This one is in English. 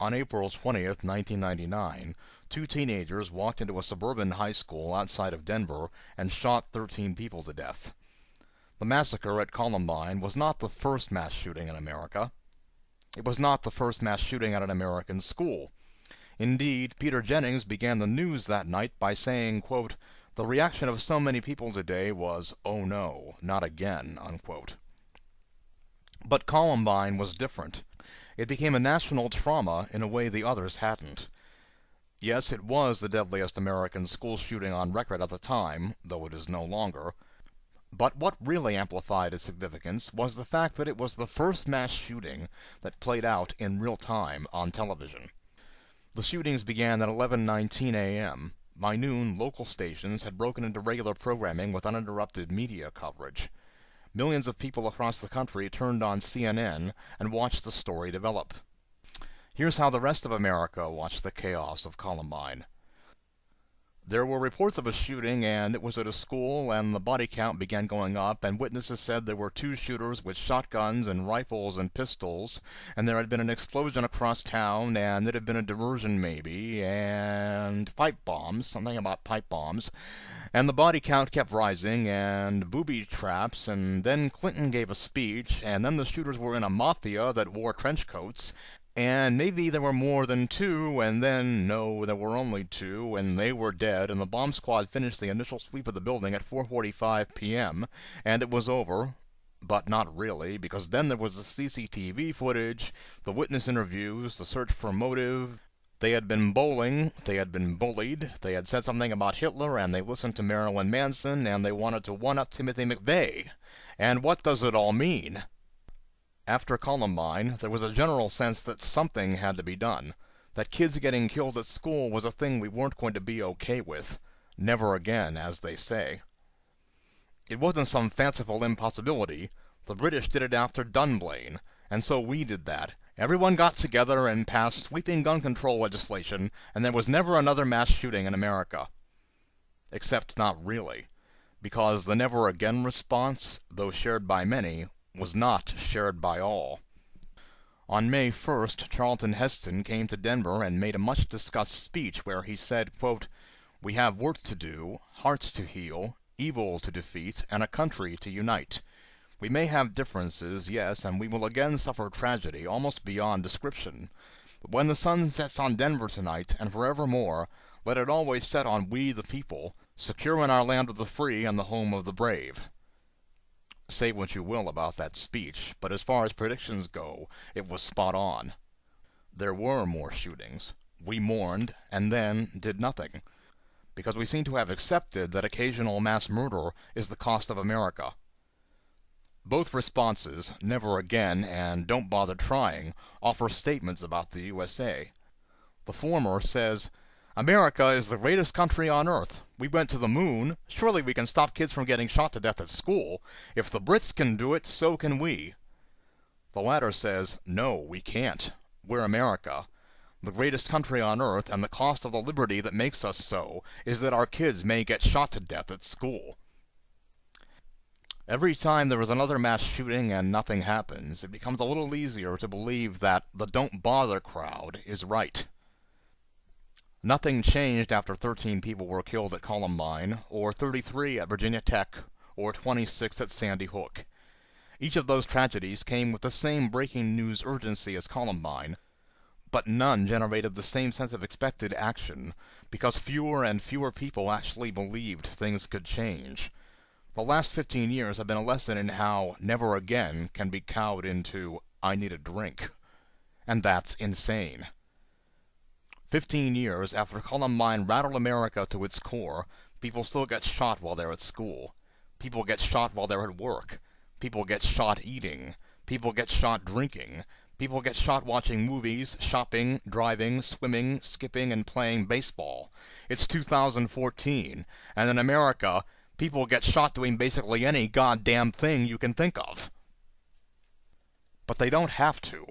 On April 20th, 1999, two teenagers walked into a suburban high school outside of Denver and shot 13 people to death. The massacre at Columbine was not the first mass shooting in America. It was not the first mass shooting at an American school. Indeed, Peter Jennings began the news that night by saying, quote, "The reaction of so many people today was, 'Oh no, not again,' unquote." But Columbine was different. It became a national trauma in a way the others hadn't. Yes, it was the deadliest American school shooting on record at the time, though it is no longer. But what really amplified its significance was the fact that it was the first mass shooting that played out in real time on television. The shootings began at 11:19 a.m. By noon, local stations had broken into regular programming with uninterrupted media coverage. Millions of people across the country turned on CNN and watched the story develop. Here's how the rest of America watched the chaos of Columbine. There were reports of a shooting, and it was at a school, and the body count began going up, and witnesses said there were two shooters with shotguns and rifles and pistols, and there had been an explosion across town, and it had been a diversion maybe, and pipe bombs, something about pipe bombs, and the body count kept rising, and booby traps, and then Clinton gave a speech, and then the shooters were in a mafia that wore trench coats, and maybe there were more than two, and then, no, there were only two, and they were dead, and the bomb squad finished the initial sweep of the building at 4:45 p.m., and it was over. But not really, because then there was the CCTV footage, the witness interviews, the search for motive. They had been bowling, they had been bullied, they had said something about Hitler, and they listened to Marilyn Manson, and they wanted to one-up Timothy McVeigh. And what does it all mean? After Columbine, there was a general sense that something had to be done, that kids getting killed at school was a thing we weren't going to be okay with. Never again, as they say. It wasn't some fanciful impossibility. The British did it after Dunblane, and so we did that. Everyone got together and passed sweeping gun control legislation, and there was never another mass shooting in America. Except not really, because the never again response, though shared by many, was not shared by all. On May 1st, Charlton Heston came to Denver and made a much-discussed speech where he said, quote, "We have work to do, hearts to heal, evil to defeat, and a country to unite. We may have differences, yes, and we will again suffer tragedy almost beyond description. But when the sun sets on Denver tonight, and forevermore, let it always set on we the people, secure in our land of the free and the home of the brave." Say what you will about that speech, but as far as predictions go, it was spot on. There were more shootings. We mourned, and then did nothing, because we seem to have accepted that occasional mass murder is the cost of America. Both responses, "never again" and "don't bother trying," offer statements about the USA. The former says, "America is the greatest country on earth. We went to the moon. Surely we can stop kids from getting shot to death at school. If the Brits can do it, so can we." The latter says, "No, we can't. We're America. The greatest country on earth, and the cost of the liberty that makes us so is that our kids may get shot to death at school." Every time there is another mass shooting and nothing happens, it becomes a little easier to believe that the "don't bother" crowd is right. Nothing changed after 13 people were killed at Columbine, or 33 at Virginia Tech, or 26 at Sandy Hook. Each of those tragedies came with the same breaking news urgency as Columbine, but none generated the same sense of expected action, because fewer and fewer people actually believed things could change. The last 15 years have been a lesson in how "never again" can be cowed into "I need a drink." And that's insane. 15 years after Columbine rattled America to its core, people still get shot while they're at school. People get shot while they're at work. People get shot eating. People get shot drinking. People get shot watching movies, shopping, driving, swimming, skipping, and playing baseball. It's 2014, and in America, people get shot doing basically any goddamn thing you can think of. But they don't have to.